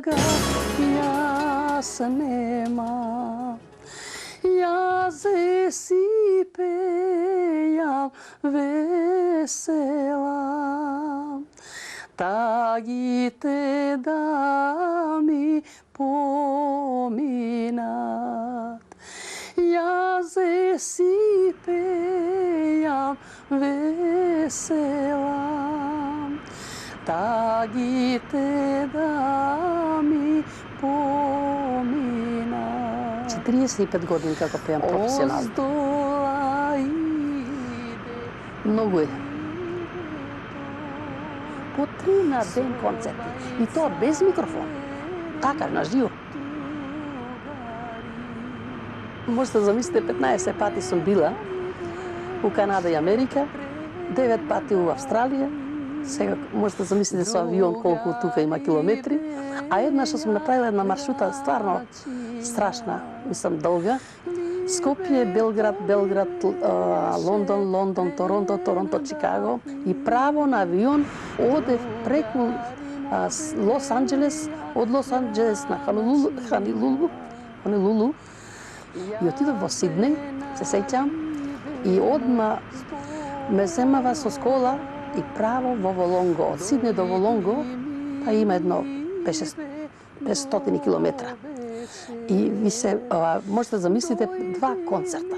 ga jaz nemam. Jaze si pejam vesela, tagi te da mi pominat. Jaze si pejam vesela, tagi te da mi pominat. 45 godini kako pevam profesionalno. Ozdola ide. Mnogo je. Po 3 na ден концерти. И то без микрофон. Така, на живо. Можете да замислите, 15 пати сум била у Канада и Америка, 9 пати у Австралија. Сега можете да замислите со авион колку тука има километри. А еднаш сум направила една маршрута стварно страшна, мислам долга. Скопје, Белград, Лондон, Торонто, Чикаго и право на авион одев преку Лос Анџелес, од Лос Анџелес на Хонолулу и отидов во Сиднеј, се сеќам, и одма ме земава со скола и право во Волонго. Од Сиднеј до Волонго, па има едно 500 километра. И ви се, можете да замислите 2 концерта.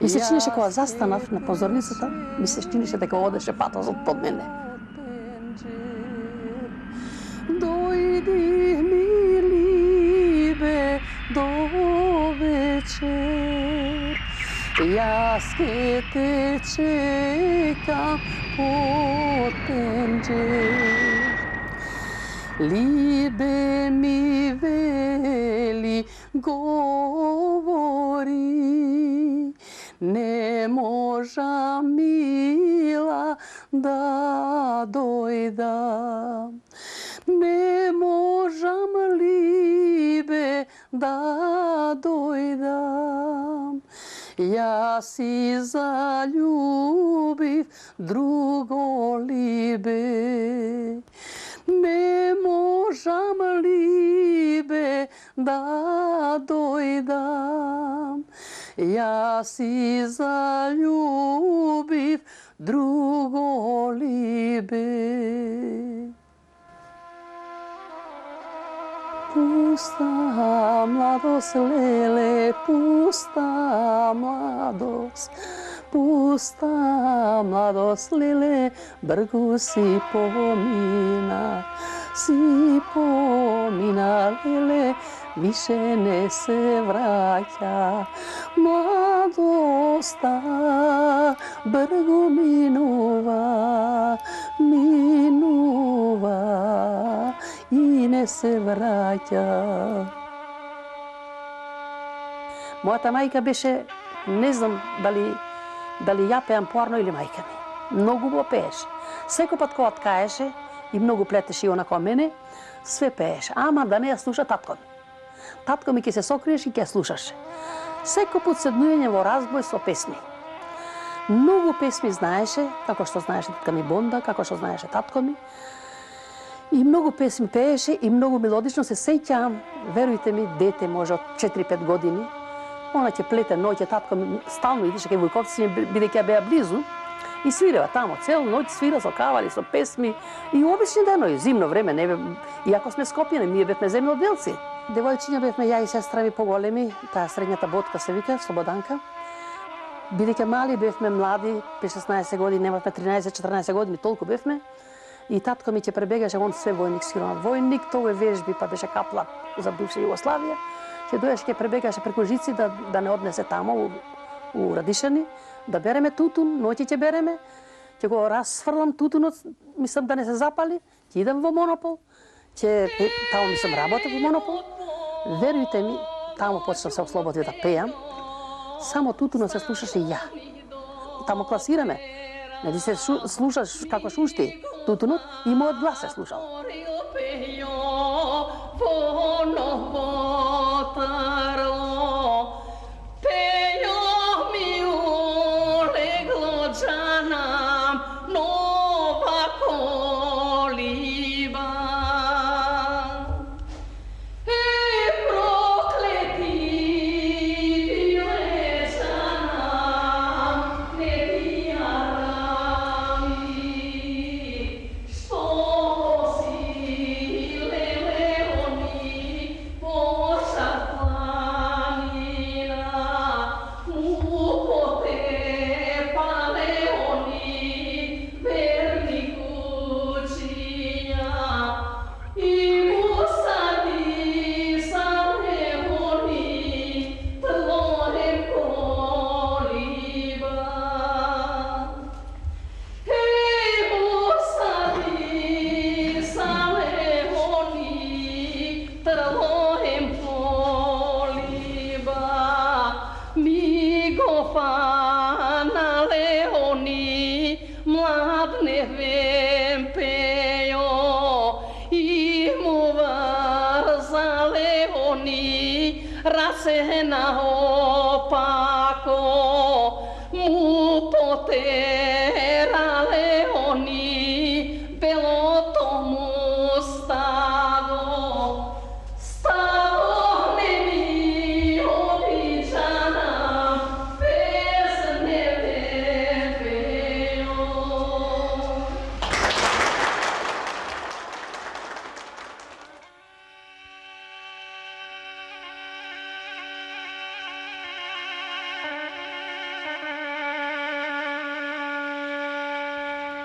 Ми се чинеше кога застанав на позорницата, ми се чинеше дека одеше патосот под мене. Дојди ми либе до вечер, јас ке те чекам под пенџер. Либе ми вели, говори, не можам мила да дојдам. Не можам либе да дојдам. Јас си заљубив друго либе. Не можам либе да дојдам. Јас си заљубив друго либе. Пуста младост, леле, пуста младост. Пуста младост, леле, бргу си помина, леле, више не се враќа. Младоста бргу минува, и не се враќа. Мојата мајка беше, не знам дали ја пеам порно или мајка ми. Многу го пееше. Секој пат кога ткаеше и многу плетеше и она кога мене, све пееше. Ама да не ја слуша татко ми. Татко ми ќе се сокриеше и ќе ја слушаше. Секој пат седнуење во разбој со песни. Многу песни знаеше, како што знаеше татка ми Бонда, како што знаеше татко ми. И многу песни пееше и многу мелодично се сеќавам, верујте ми, дете може од 4-5 години. Она ќе плете ноќе, татко ми стално идеше кај Војковци, бидејќи ја беа близу. И свирела тамо, цел ноќ свира со кавали, со песми. И обични денови, зимно време, не бе, иако сме Скопјани, ние бевме земјоделци. Девојчиња бевме ја и сестра ми поголеми, таа средњата Ботка се вика, Слободанка. Бидејќи мали бевме млади, 16 години, немавме 13-14 години, толку бевме. И татко ми ќе пребегаше, он све војник, сигурно војник, тоа е вежби, па беше капла за бивша Југославија. Ќе дојдеше, ќе пребегаше преку жици да не однесе тамо у Радишани, да береме тутун, ноќе ќе береме, ќе го расфрлам тутунот, мислам да не се запали, ќе идам во Монопол, тамо мислам работев во Монопол. Верујте ми, тамо почнав се ослободив да пеам, само тутунот се слушаше и ја. Тамо класираме, нели се слушаш како шушти тутунот и мојот глас се слушал. No vempejo i mu vrzale oni rasena opako mu poterale oni belo tomu stado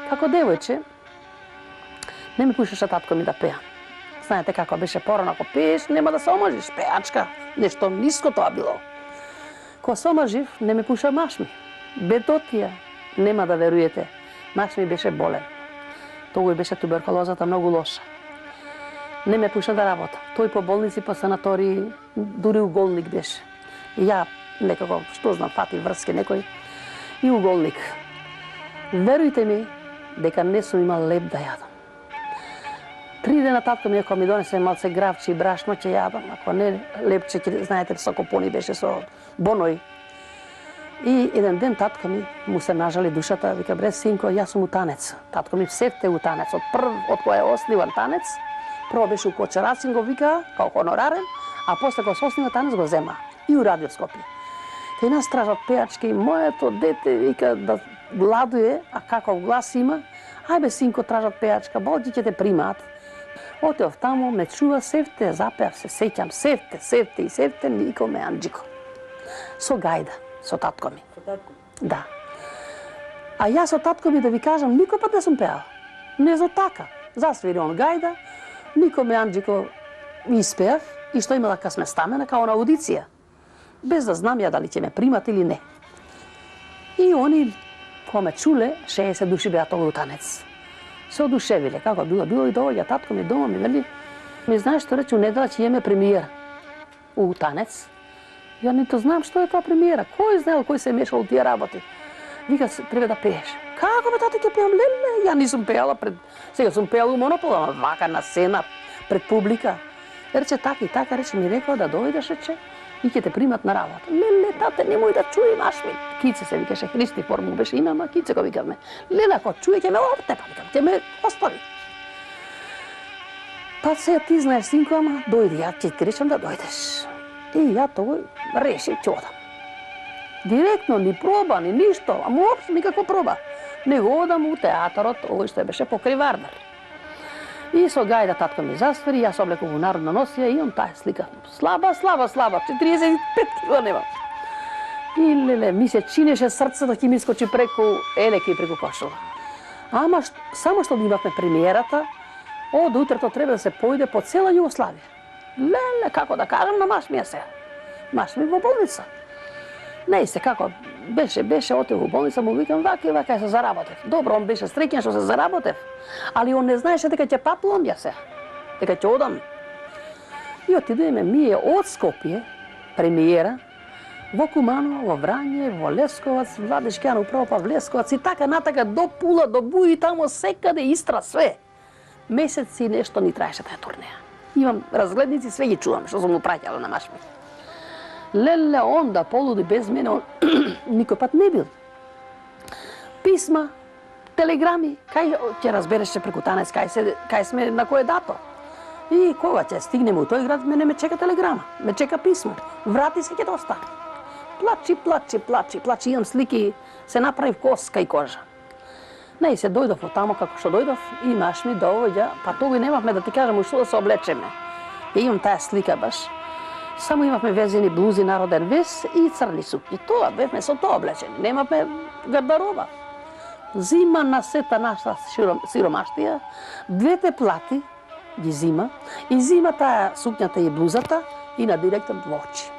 Како девојче, не ми пушеше татко ми да пеа. Знаете како беше порано, ако пееш, нема да се омажиш, пеачка. Нешто ниско тоа било. Кога се омажив, не ми пуша маш ми. Бедотија, нема да веруете. Маш ми беше болен. Тогој беше туберкулозата многу лоша. Не ме пуша да работам. Тој по болници, по санатории, дури уголник беше. И ја некако, што знам, фати врски некој и уголник. Верујте ми, дека не сум имал леп да јадам. 3 дена татко ми, ако ми донесе малце гравче и брашно, ќе јадам. Ако не лепче, знаете, со копони беше со боној. И еден ден татко ми му се нажали душата, вика, бре, синко, јас сум утанец. Татко ми севте утанец, од кој е основан танец. Прво беше у Кочарацин го вика, као хонорарен, а после кога се основа танец го зема. И у Радио Скопје. Кај нас стражат пеачки, моето дете, вика, да гладуе, а каков глас има, ајбе, синко, тражат пеачка, болки ќе те примаат. Отеов тамо, ме чува, севте, запеав се, сеќам, севте, нико ме анџико. Со гајда, со татко ми. Со татко? Да. А јас со татко ми, да ви кажам, никој пат не сум пеал. Не за така. Засвири он гајда, нико ме анџико испеав, и што имала касме стамена, као на аудиција. Без да знам ја дали ќе ме примат или не. И они, кога ме чуле, 60 души беа тој утанец. Се одушевиле, како било и доаѓа татко ми дома, ми вели, ми знаеш што рече, у недела ќе имаме премиера у танец. Ја нито знам што е тоа премиера, кој знаел, кој се мешал у тие работи. Вика, треба да пееш. Како бе, тато ќе пеам, леле, ја нисум пеала пред... Сега сум пеала у Монопол, ама вака на сцена, пред публика. Рече, така и така, рече, ми рекла да дојдеш, рече, и ќе те примат на работа. Леле, тате, немој да чуи, маш ми. Кице се викаше, Христифор му беше име, ама Кице го викавме. Леле, ако чуе, ќе ме оптепа, ќе ме остави. Па сега ти знаеш, синко, ама дојди, ја ќе ти речам да дојдеш. И ја тој реши, ќе одам. Директно, ни проба, ни ништо, ама уопшто никаква проба. Него одам у театарот, овој што беше покри Вардар. И со гајда татко ми засвери, јас облеков у народна носија и он таа слика. Слаба, 45 кила нема. И леле, ми се чинеше срцето ќе ми искочи преку елеки и преку кошова. Ама само што имавме премиерата, од утрето треба да се појде по цела Југославија. Леле, како да кажам, на маш ми е се. Маш ми во болница. Не се како беше отев во болница, му викам вака и вака се заработев. Добро, он беше среќен што се заработев, али он не знаеше дека ќе патувам ја се, дека ќе одам. И отидеме ние од Скопје, премиера, во Куманово, во Врање, во Лесковац, Владишки Јан управо па Лесковац и така натака до Пула, до Буи, тамо секаде Истра, све. Месеци нешто ни траеше таа турнеја. Имам разгледници, све ги чувам што сум му праќала на маш ми. Леле, он да полуди без мене, он никој пат не бил. Писма, телеграми, кај ќе разбереше преку танец, кај сме, на кој дато. И кога ќе стигнеме у тој град, мене ме чека телеграма, ме чека писмо. Врати се ќе достане. Плачи, имам слики, се направив коска и кожа. Не, и се дојдов од тамо како што дојдов и маш ми доаѓа, па тогаш немавме да ти кажам што да се облечеме. И имам таа слика баш. Само имавме везени блузи, народен вес и црни сукњи. Тоа бевме со тоа облечени. Немавме гардароба. Зима на сета наша сиромаштија, двете плати ги зима и зима таа сукњата и блузата и на директор во очи.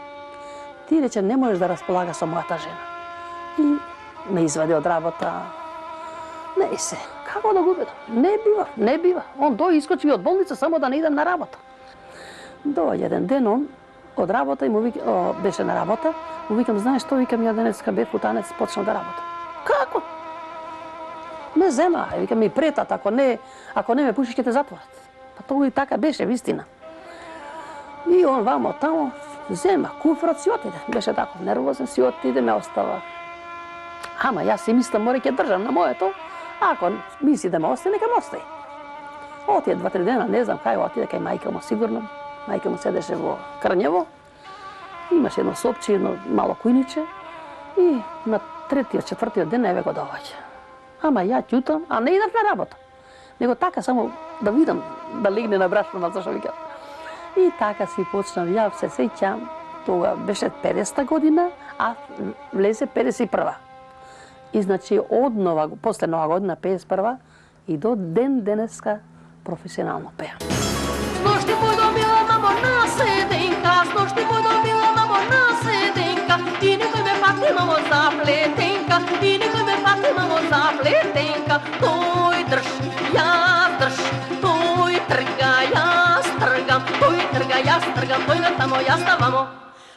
Ти рече не можеш да располага со мојата жена. И ме извади од работа. Не се, како да го видам? Не бива. Он искочи од болница само да не идам на работа. Доаѓа еден ден он од работа и му вика, беше на работа, му викам, знаеш што, викам, ја денеска бев у танец, почнав да работам. Како? ме зема, вика ми претат, ако не ме пушиш ќе те затворат. Па тоа и така беше вистина. И он вамо тамо зема куфрот си отиде. Беше таков нервозен, си отиде, ме остава. Ама јас си мислам, море ќе држам на моето, ако мисли да ме остане, нека ме остави. Отиде 2-3 дена, не знам кај отиде, кај мајка му сигурно. Мајка му седеше во Крњево. Имаше едно сопче, едно мало кујниче. И на 3-4 ден еве го доаѓа. Ама ја ќутам, а не идав на работа. Него така само да видам, да легне на брашно, зашо вика. И така си почнав, ја се сеќам, тога беше 50-та година, а влезе 51-ва. И значи од после нова година 51-ва и до ден денеска професионално пеам. Сношти му добила мамо на седенка, сношти му добила мамо на седенка, и некој ме фати мамо за плетенка, и некој ме фати мамо за плетенка. Тој држ, јас држ, тој трга, јас тргам, тој трга, јас тргам, тој на тамо, јас тавамо.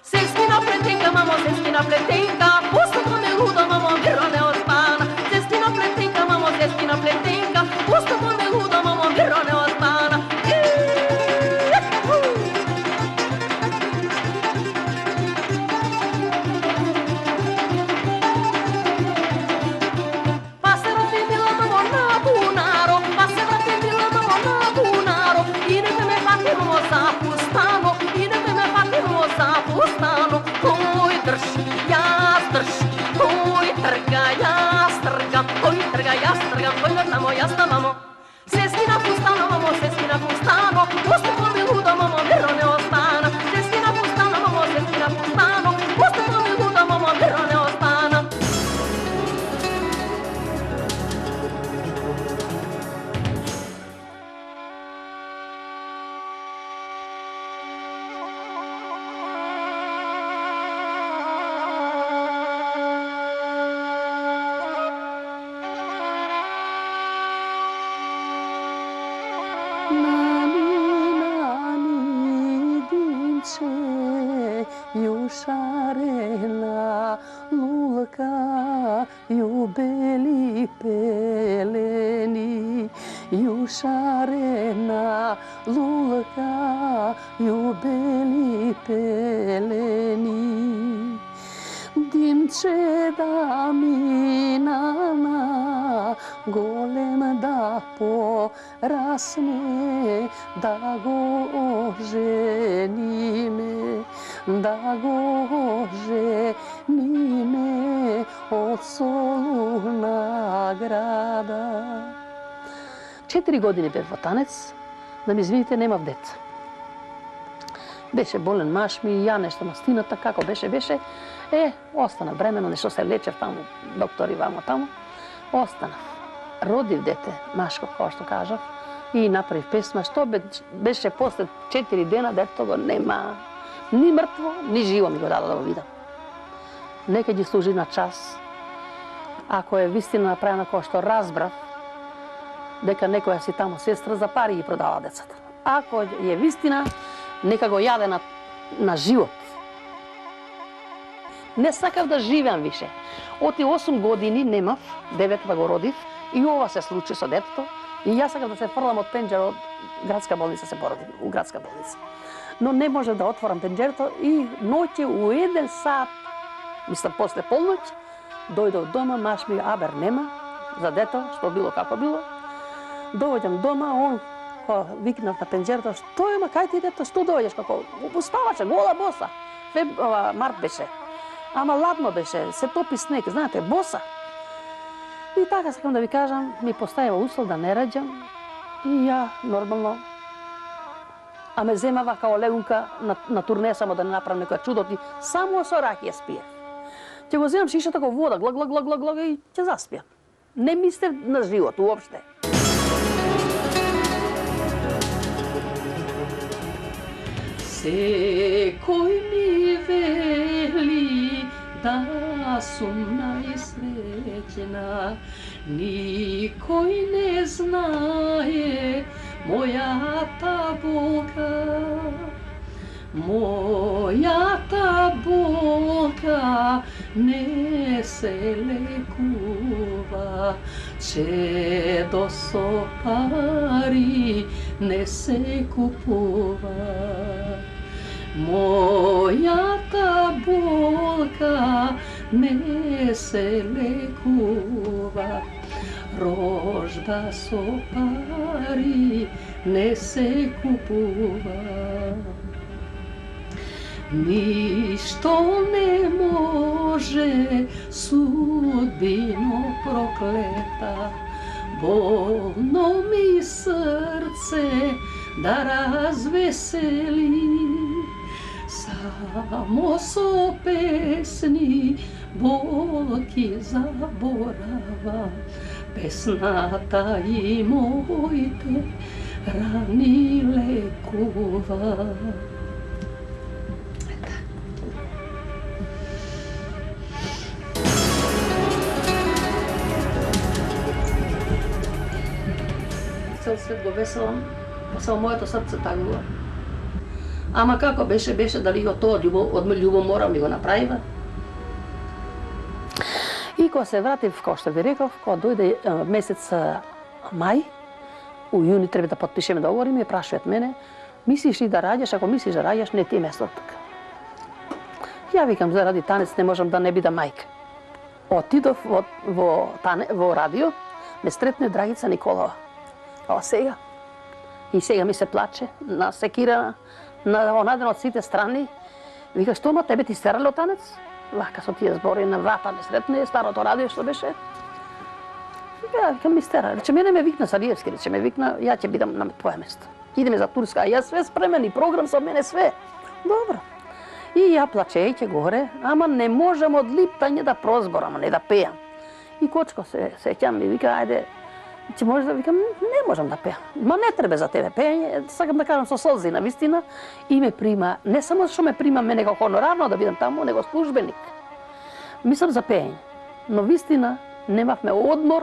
Сески на плетенка, мамо, сески на плетенка, пустото ме лудо, мамо, миро не остана. Сески на плетенка, мамо, сески на плетенка, пустото ме лудо, мамо, миро не остана. Pa se vratila mamo na bunaro, pa se vratila mamo na bunaro, i neka me fati mamo za pustano, i neka me fati mamo za pustano. Toј drž, јас drž, toј trga, јас trgam, toј trga, јас trgam, toј na tamo, јас тавамо. Seski na pustano, mamo, seski na pustano, pustamo mi ludo, mamo, miro ne ostana. Seski na pustano, mamo, seski na pustano, pustamo mi ludo, mamo, miro ne ostana. Šarena lulka ju beli peleni, ju šarena lulka ju beli peleni. Dimče da mi na golem da porasne, da go oženi me, da go oženi me od Soluna grada. 4 години бев во танец, да ми извините, немав деца. Беше болен маж ми, ја нешто на стината, како беше. Останав бремено, нешто се лечев таму, доктори вамо таму. Останав. Родив дете, машко, како што кажав, и направив песма, што беше после 4 дена, дето го нема. Ни мртво, ни живо ми го дада да го видам. Нека ги служи на час. Ако е вистина направена кој што разбрав, дека некоја си таму сестра за пари ги продава децата. Ако е вистина, нека го јаде на живот. Не сакав да живеам више. Оти 8 години немав, 9-та го родив, и ова се случи со детето. И јас сакав да се фрлам од пенџера од градска болница, се породив у градска болница. Но не може да отворам пенџерето и ноќе у 1 сат, мислам после полноќ, дојдов дома, маш ми абер нема за дето, што било како било. Доаѓам дома, он викнав на пенџерето, што е, кај ти дето, што доаѓаш, како спаваче, гола боса. Март беше. Ама ладно беше, се топи снег, знаете, боса. И така сакам да ви кажам, ми поставива услов да не раѓам и ја нормално. А ме земава као легунка на турне, само да не направам некоја чудоти, само со ракија спиев. Ќе го земам шишата како вода, глаг и ќе заспиам. Не мислев на живот уопште. Секој ми вели да сум најсреќна, никој не знае мојата болка. Мојата болка не се лекува Чедо со пари не се купува, мојата болка не се лекува, рожба со пари не се купува. Ништо не може, судбино проклета, болно ми срце да развесели. Само со песни болки заборава, песната и моите рани лекува. Цел свет го веселам, па само моето срце тагува. Ама како беше дали од тоа од љубомора ми го направива. И кога се вратив, како што ви реков, кога дојде месец мај, у јуни треба да потпишеме договор и ме прашуваат мене, мислиш ли да раѓаш, ако мислиш да раѓаш, не ти е место тука. Ја викам, заради танец не можам да не бидам мајка. Отидов во радио, ме сретне Драгица Николова. Ова сега. И сега ми се плаче, на секира, на онаден од сите страни. Вика, што ма тебе ти стерале од танец? Лака со тие збори на врата ме сретне, старото радио што беше. Ја викам, ми стера. Рече, мене ме викна Сариевски, рече, ме викна, ја ќе бидам на твоја место. Идеме за Турска, а јас све спремен и програм со мене све. Добро. И ја плачејќи горе, ама не можам од липтање да прозборам, не да пеам. И Кочко се сеќам ми вика, ајде, че може да викам, не можам да пеам. Ма не треба за тебе пење, сакам да кажам со солзи на вистина, и ме прима, не само што ме прима мене како хонорарно да бидам таму, него службеник. Мислам за пење, но вистина немавме одмор,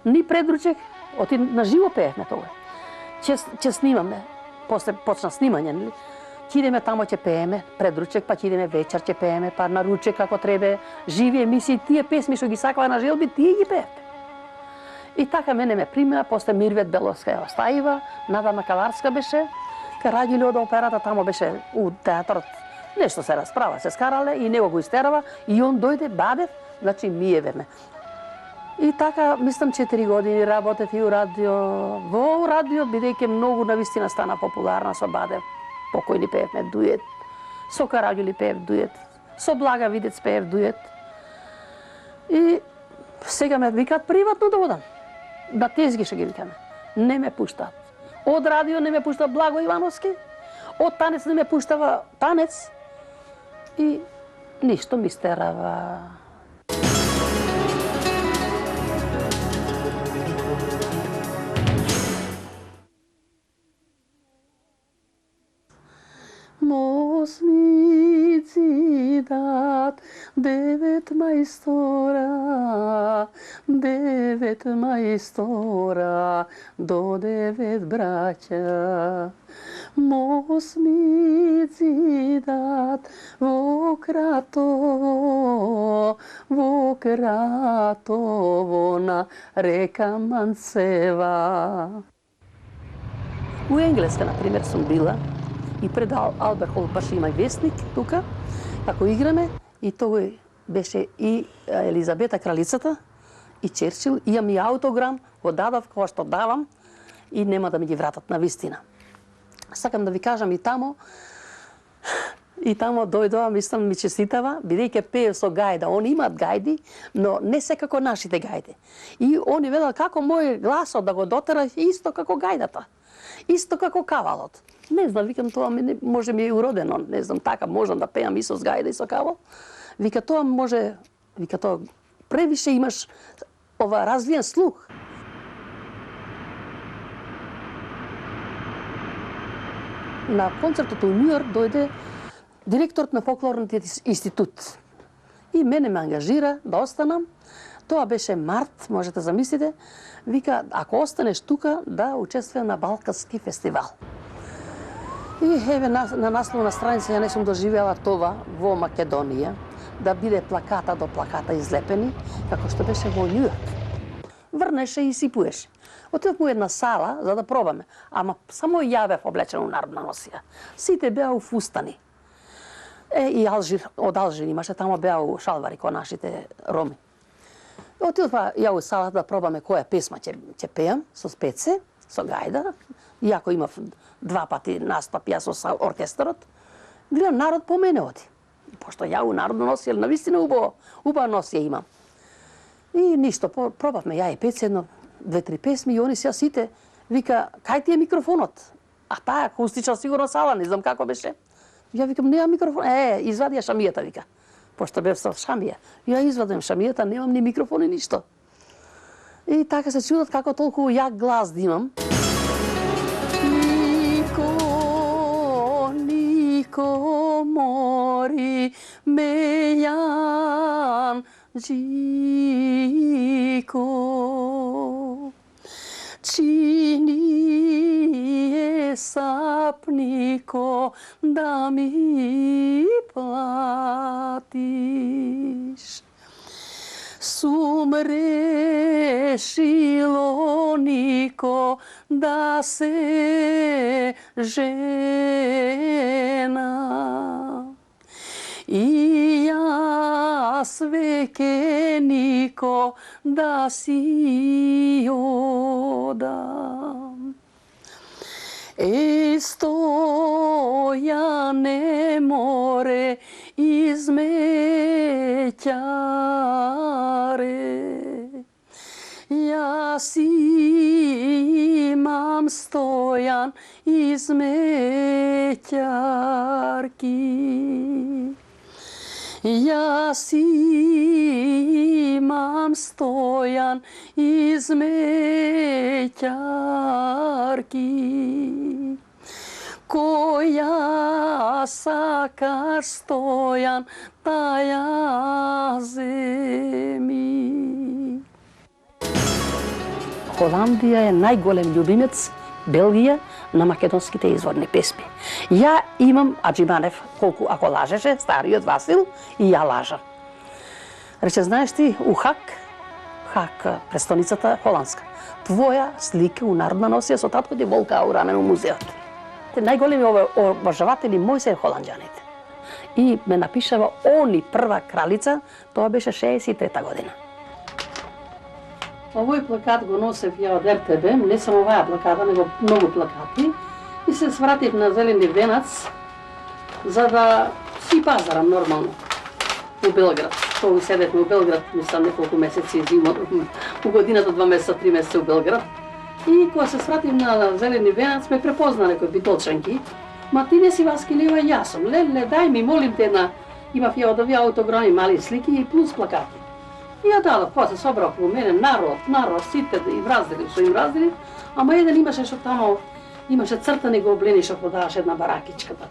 ни предручек, на живо пеевме тога. Ќе снимаме, после почна снимање, нели? Ќе идеме тамо, ќе пееме, предручек, па ќе идеме вечер, ќе пееме, па на ручек како треба, живи емисии, тие песми што ги сакава на желби, тие ги пеевте. И така мене ме прима, после Мирвет Беловска ја оставива, Нада Макаларска беше, Караѓили од операта, тамо беше у театарот, нешто се расправа, се скарале и него го истерава и он дојде Бадев, значи миевеме. И така, мислам, 4 години работев и у радио, во радио, бидејќи многу навистина стана популарна со Бадев. Покојни пеевме дует, со Караѓили пеев дует, со Блага Видец пеев дует. И сега ме викаат приватно да одам. На тезги што ги викаме. Не ме пуштаат. Од радио не ме пушта Благо Ивановски, од танец не ме пуштава танец и ништо ми стерава. Мосмици дат 9 мајстора, 9 мајстора, до 9 браќа. Мосмици дат во Кратово на река Манцева. У Енглеска, например, сум била, и пред Алберт Хол баш има и вестник тука, како играме, и тој беше и Елизабета Кралицата, и Черчил, имам и аутограм, го дадав, кога што давам, и нема да ми ги вратат на вистина. Сакам да ви кажам и тамо дојдоа, мислам, ми честитава, бидејќи пее со гајда. Они имаат гајди, но не се како нашите гајди. И они велат како мој гласот да го дотера исто како гајдата. Исто како кавалот. Не знам, викам, тоа може ми е уродено, не знам, така можам да пеам и со гајда и со кавал. Вика, тоа може, вика, тоа превише имаш развиен слух. На концертот у Њујорк дојде директорот на фолклорниот институт. И мене ме ангажира да останам. Тоа беше март, можете замислите. Вика, ако останеш тука, да учествувам на Балкански фестивал. И еве на насловна страница ја не сум доживела това во Македонија, да биде плаката до плаката излепени, како што беше во Њујорк. врнеше и сипуеше. Отидовме у една сала за да пробаме, ама само ја бев облечена у народна носија. Сите беа у фустани. И Алжир, од Алжир имаше, тамо беа у шалвари ко нашите роми. Отидовме ја у сала да пробаме која песма ќе пеам со спеце, со гајда, иако имав 2 пати настап ја со оркестарот. Гледам, народ по мене оди. Пошто ја у народно носија, навистина убава носија имам. И ништо, пробавме ја и пец едно, 2-3 песми и они сега сите вика, кај ти е микрофонот? А таа акустична сигурно сала, не знам како беше. Ја викам, нема микрофон. Извади ја шамијата, вика. Пошто бев со шамија. Ја извадам шамијата, немам ни микрофон ни ништо. И така се чудат како толку јак глас да имам. Нико мори мејан Джико, чини е сапнико да ми платиш. Сум решило Нико да се жена. И јас веќе Нико да си одам. Стојане море измеќаре. Јас имам Стојан измеќарки. Јас имам Стојан измеќарки. Која сакаш Стојан, таја земи. Холандија е најголем љубимец, Белгија, на македонските изворни песми. Ја имам Аџиманев, колку ако лажеше, стариот Васил, и ја лажам. Рече, знаеш ти, у Хак, престоницата холандска, твоја слика у народна носија со татко ти волка у рамен у музеот. Најголеми обожаватели мои се холанѓаните. И ме напишава они прва кралица, тоа беше 63 година. Овој плакат го носев ја од РТБ, не само оваа плаката, него многу плакати. И се свратив на Зелени венац, за да си пазарам нормално у Белград. Тоа седевме у Белград, мислам неколку месеци зимот, у годината 2 месеца, 3 месеца у Белград. И кога се свратив на Зелени венац, ме препозна некои битолчанки. Ма ти не си Васкилева, јас сум. Леле, дај ми, молим те една. Имав ја од овие аутограми мали слики и плюс плакати. И ја дадов, после собрав у мене народ, сите и враздели, што им раздели, ама еден имаше што тамо, имаше цртани гоблени што продаваше една баракичка така.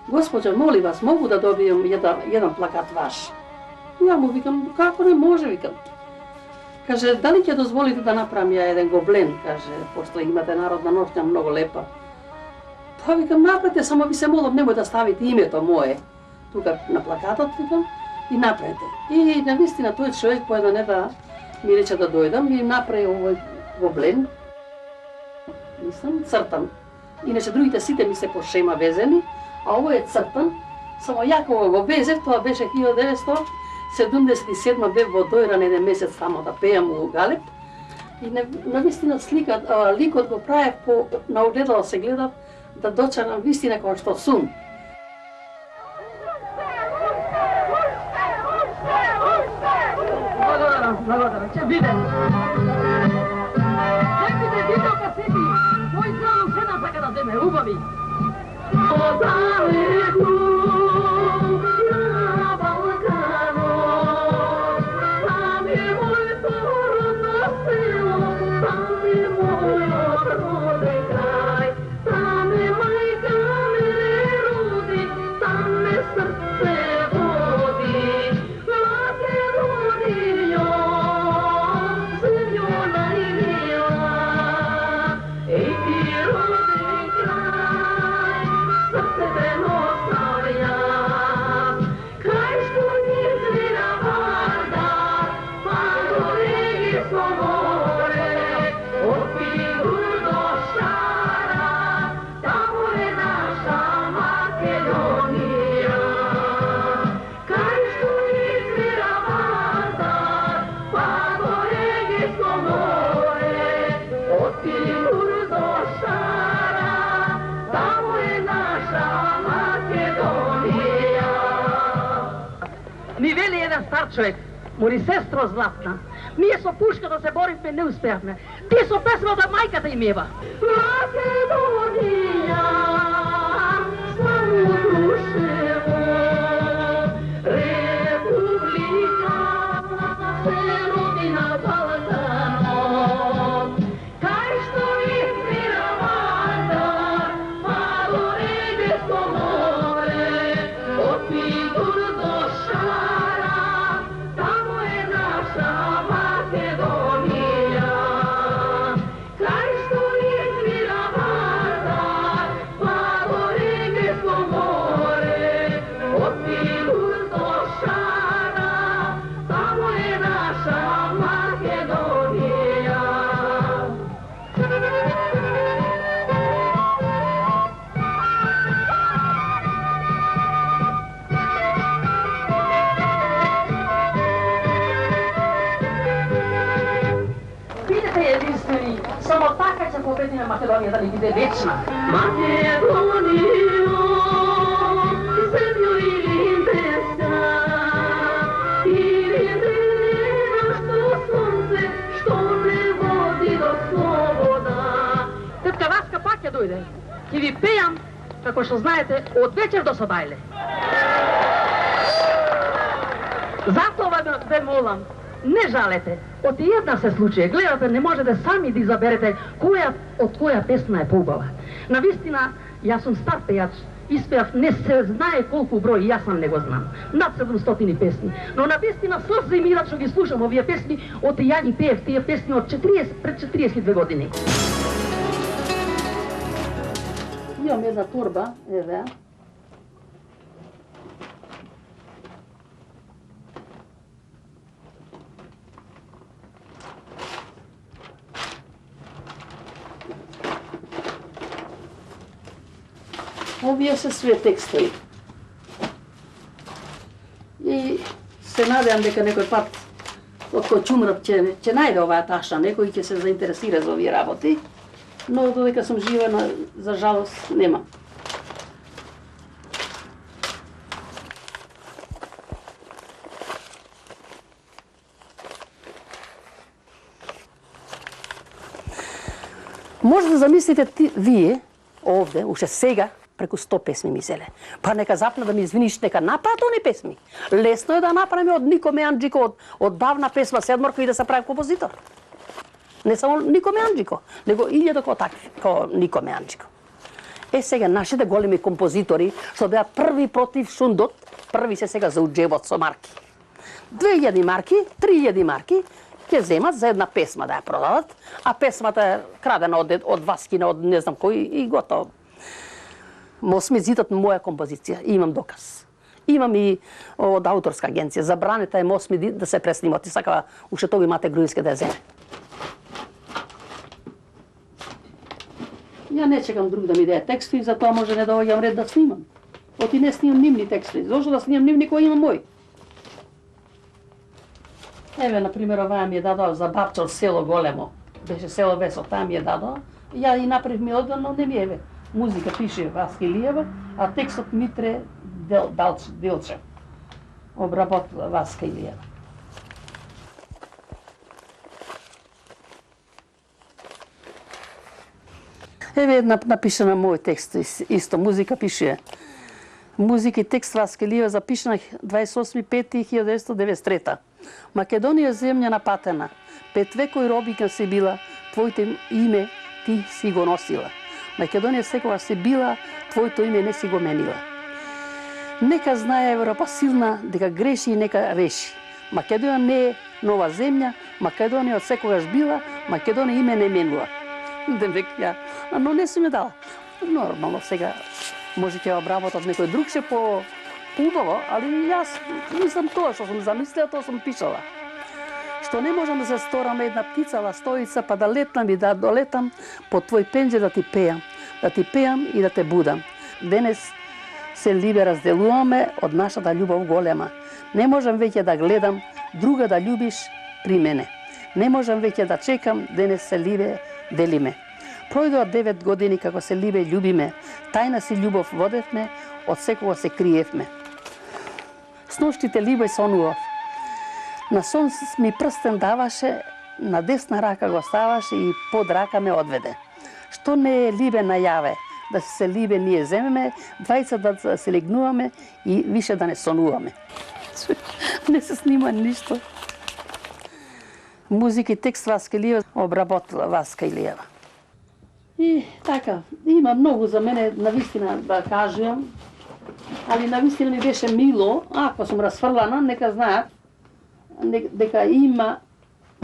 Госпоđа, моли вас, могу да добијам еден плакат ваш? Ја му викам, како не може, викам. Каже, дали ќе дозволите да направам ја еден гоблен, каже, пошто имате народна ноќна многу лепа. Па викам, направете, само ви се молам, немој да ставите името мое тука на плакатот, викам, и направете. И навистина тој човек по една неда ми рече да дојдам и направи овој гоблен. Мислам, цртан. Иначе другите сите ми се по шема везени, а овој е цртан. Само јако го везев, тоа беше 1977 бев во Дојран еден месец само да пеам у Галеп. И навистина ликот го правев на огледало се гледав да дочарам вистина како што сум. Благодарам, ќе бидем. Некојте видео касети, мој зело жена сака да земе, убави. Одалеку на Балкану, там е моето родно село, там е мојот роден крај, там е мајка ме роди, там ме срце води. Ей ти роден крај, jedan star čovjek, mori sestro zlatna. Ние со пушка да се бориме, не успеавме. Тие со песма да мајката им ева. Македонија, само Крушево, Република, се роди на Балканот, кај што измира Вардар, па до Егејско море, од Питур до Шара, тамо е наша Македонија, кај што измира Вардар, па до Егејско море, од Питур до Шара, тамо е наша Македонија. Бидете единствени, само така ќе победиме Македонија да ни биде вечна. Македонија, земјо или интереса, или нашто сонце, што не води до слобода. Тетка Васка пак ќе дојде. Ќе ви пејам, како што знаете, од вечер до собајле. Затоа ве молам, не жалете. Од една се случаја, гледате, не можете сами да изберете од која песна е поубава. Навистина, јас сум стар пејач, испеав не се знае колку број, јас сам не го знам. Над 700 песни. Но навистина срце ми идат што ги слушам овие песни, од ја ги пеев тие песни од пред 42 години. Имам една торба, еве. Овие се све текстови. И се надевам дека некој пат од кој чумрат ќе најде оваа таша, некој ќе се заинтересира за овие работи, но додека сум жива, за жалост, нема. Може да замислите вие, овде, уште сега, преку 100 песми ми зеле. Па нека запна да ми извиниш, нека направат они песми. Лесно е да направиме од Нико Меанџико, од давна песма Седморка и да се прави композитор. Не само Нико Меанџико, него илјада како такви, како Нико Меанџико. Е сега нашите големи композитори, што беа први против шундот, први се сега за уџебот со марки. 2000 марки, 3000 марки, ќе земат за една песма да ја продадат, а песмата е крадена од Васкина, од не знам кој и готово. Мо сме зидат моја композиција, имам доказ. Имам и од авторска агенција, забранета е Мосми да се преснимат и сакава уште тоа имате Груински да ја земе. Ја не чекам друг да ми даде текстови, затоа може не доаѓам ред да снимам. Оти не снимам нивни текстови, зошто да снимам нивни кои имам мој? Еве, например, оваа ми ја дадоа за Бабчор село големо. Беше село Весо, таа ми ја дадоа. Ја и направив мелодија, но не ми еве. Музика пише Васка Илиева, а текстот Митре Делчев. Обработ Васка Илиева. Еве една напишана мој текст, исто музика пише. Музика и текст Васка Илиева запишана 28.5.1993. Македонија земја напатена, 5 векови робика си била, твоите име ти си го носила. Македонија секогаш се била, твоето име не си го менила. Нека знае Европа силна дека греши и нека реши. Македонија не е нова земја, Македонија од секогаш била, Македонија име не менува. Демек ја, но не си ме дала. Нормално сега може ќе обработат некој друг ше по убаво, али јас мислам тоа што сум замислила, тоа сум пишала. Што не можам да се сторам една птица ластоица, па да летам и да долетам по твој пенџер да ти пеам и да те будам. Денес се ливе разделуваме од нашата љубов голема. Не можам веќе да гледам друга да љубиш при мене. Не можам веќе да чекам, денес се ливе делиме. Пројдоа 9 години како се ливе љубиме, тајна си љубов водевме, од секого се криевме. Снощите ливе сонував, На сон ми прстен даваше, на десна рака го ставаше и под рака ме одведе. Што не е либе најаве, да се либе ние земеме, двајца да се легнуваме и више да не сонуваме. Не се снима ништо. Музика и текст Васка Илиева обработила Васка Илиева. И така, има многу за мене навистина да кажам, али навистина ми беше мило, ако сум разфрлана, нека знаат дека има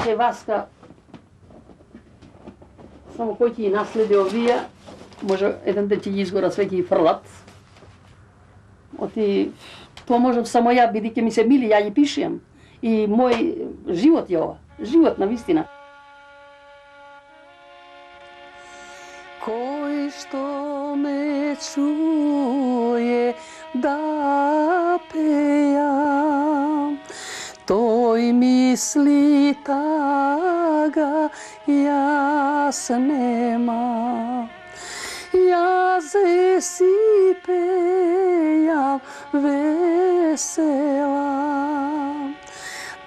е Васка, само кој ќе ги наследи овие, може еден ден ќе ги изгора све ќе ги фрлат. Оти, тоа можам само ја, бидејќи ми се мили, ја ги пишем. И мој живот е ова, живот навистина. Кој што ме чуе да пејам, тој мисли тага, јас нема. Јас си пејам весела,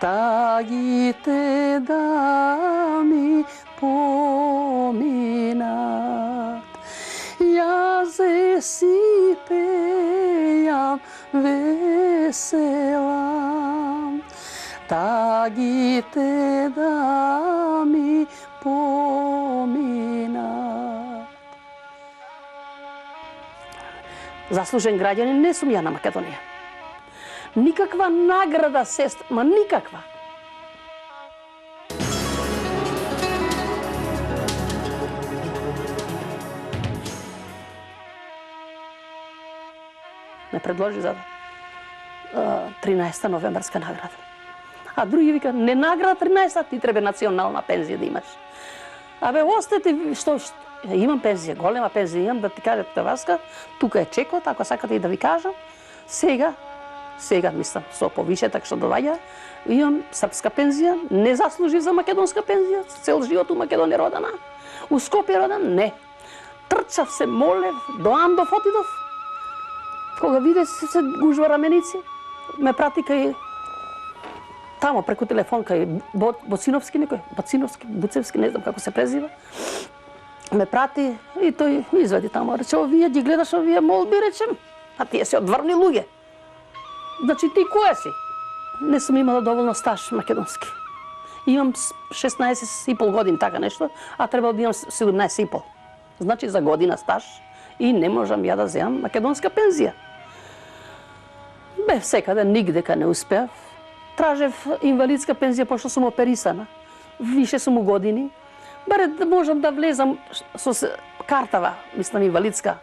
тагите да ми поминат. Јас си пејам весела, тагите да ми поминат. Заслужен граѓанин не сум ја на Македонија. Никаква награда, сестра, ма никаква. Ме предложи за 13-та новембарска награда. А други вика, не награда 13-та, ти треба национална пензија да имаш. Абе, остете, што имам пензија, голема пензија имам, да ти кажете Васка, тука е чекот, ако сакате и да ви кажам, сега мислам, со повишеток што доаѓа, имам српска пензија, не заслужив за македонска пензија, цел живот у Македонија родена. У Скопје роден, не. Трчав се, молев, до Андов отидов. Кога виде се гужва раменици, ме прати кај тамо преку телефон кај Боциновски некој, Буцевски, не знам како се презива. Ме прати и тој извади тамо, рече, овие ги гледаш овие молби, речем, а тие се одврни луѓе. Значи ти која си? Не сум имала доволно стаж македонски. Имам 16,5 години, така нешто, а требало да имам 17,5. Значи за година стаж и не можам ја да земам македонска пензија. Бев секаде, нигдека не успеав. Тражев инвалидска пензија, пошто сум оперисана. Више сум у години. Баре да можам да влезам со картава, мислам инвалидска,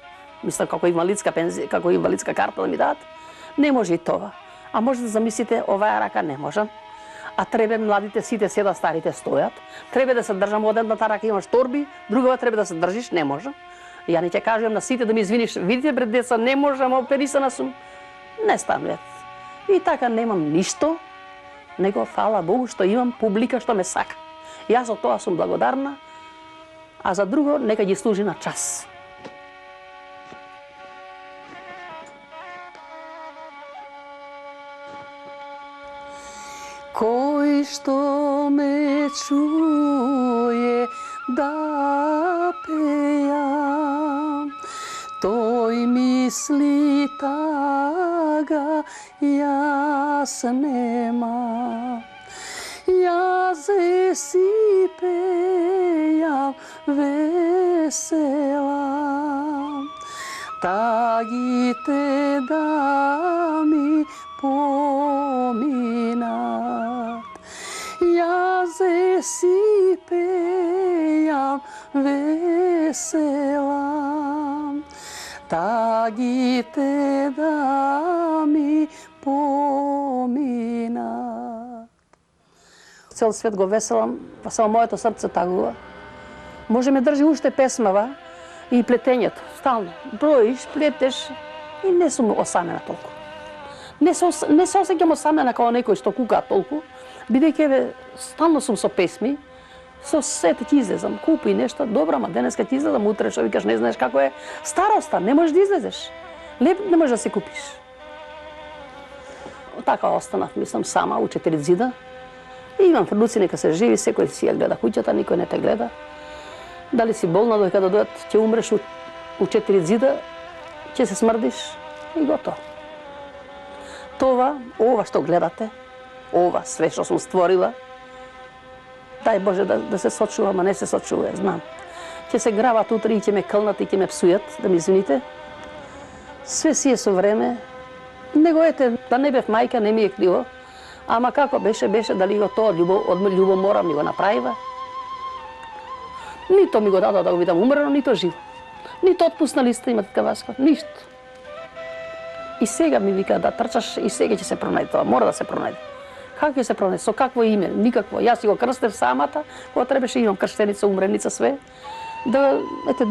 мислам како инвалидска пензија, како инвалидска карта да ми дадат. Не може и тоа. А може да замислите, оваа рака не можам. А треба младите сите седат, старите стојат. Треба да се држам од едната рака, имаш торби, другава треба да се држиш, не можам. Ја не ќе кажам на сите да ми извиниш, видите бред деца, не можам, оперисана сум. Не стануват. И така немам ништо, него фала Богу што имам публика што ме сака. Јас за тоа сум благодарна, а за друго нека ги служи на час. Кој што ме чуе да пејам, тој мисли тага, јас нема. Јас си пејам весела, тагите да ми поминат. Јас си пејам весела, тагите да ми поминат. Цел свет го веселам, па само моето срце тагува. Може ме држи уште песмава и плетењето, стално. Броиш, плетеш и не сум осамена толку. Не се осеќам осамена како некој што кука толку, бидејќи стално сум со песми, со сете ќе излезам, купи нешто, добро, ама денеска ќе излезам, утре што викаш не знаеш како е староста, не можеш да излезеш. Леп не можеш да се купиш. Така останав, мислам, сама у 4 зида. Имам внуци, нека се живи, секој си ја гледа куќата, никој не те гледа. Дали си болна, додека да дојдат, ќе умреш у 4 зида, ќе се смрдиш и готово. Ова што гледате, ова све што сум створила, дај Боже да се сочува, ама не се сочува, знам. Ќе се грават утре и ќе ме кълнат и ќе ме псујат, да ми извините. Све си е со време. Него ете, да не бев мајка, не ми е криво. Ама како беше, дали го тоа од љубомора ми го направива. Нито ми го дадо да го видам умрено, нито живо. Нито отпусна листа има така Васко, ништо. И сега ми вика да трчаш и сега ќе се пронајде тоа, мора да се пронајде. Како ќе се пронајде? Со какво име? Никакво. Јас си го крстев самата, кога требаше имам крштеница, умреница, све. Да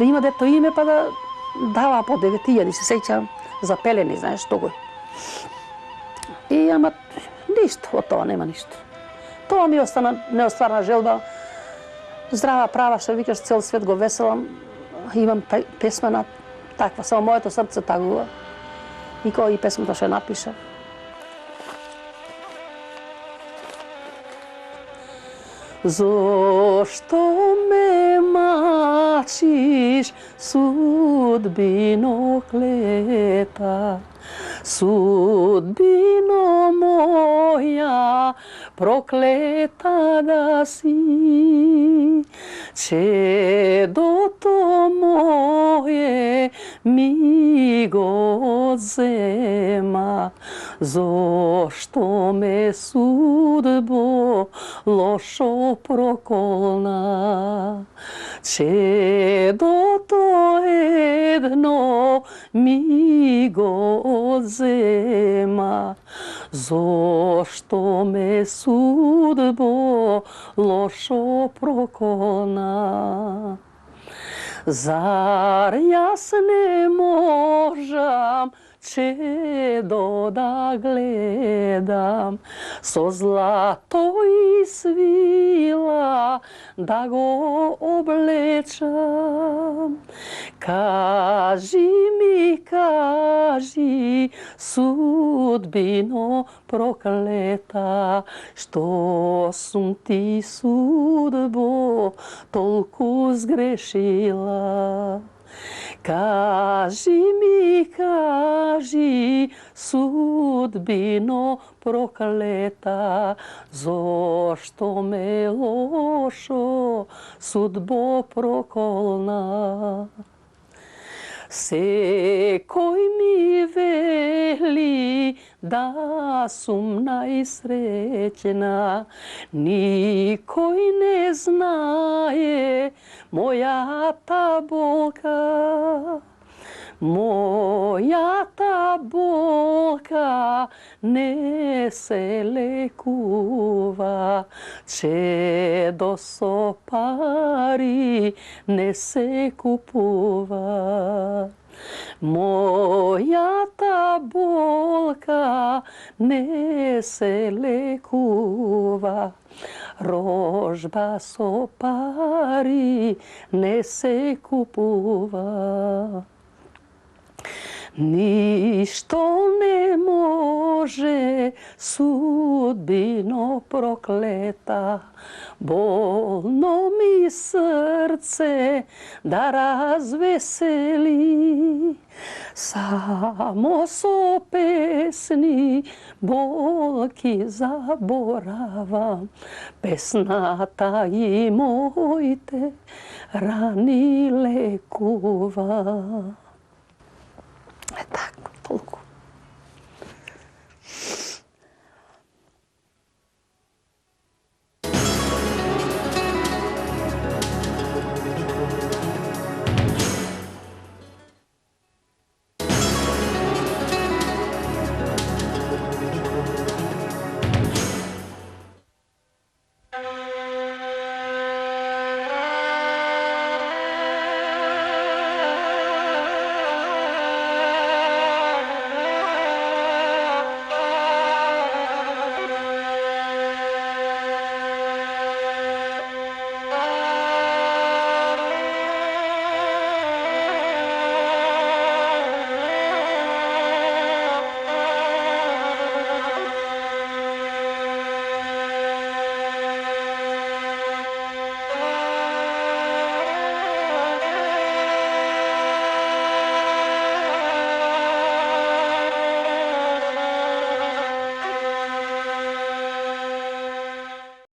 има дето име, па да дава по 9.000, се сеќавам, за пелени, знаеш, тогој. И ама ништо, од тоа нема ништо. Тоа ми остана неостварна желба. Здрава права, што викаш, цел свет го веселам. Имам песма таква, само моето срце тагува. И кој и песмата што напиша. Зошто ме мачиш, судбино клета, судбино моја, проклета да си, чедото мое ми го одзема, зошто ме судбо лошо проколна. Чедото едно ми го одзема, зошто ме судбо лошо проколна. Зар јас не можам чедо да гледам, со злато и свила да го облечам. Кажи ми, кажи, судбино проклета, што сум ти судбо толку сгрешила. Кажи ми, кажи, судбино проклета, зошто ме лошо судбо проколна. Секој ми вели да сум најсреќна, никој не знае мојата болка. Мојата болка не се лекува, чедо со пари не се купува. Мојата болка не се лекува, рожба со пари не се купува. Ништо не може, судбино проклета, болно ми срце да развесели. Само со песни болки заборавам, песната и моите рани лекува.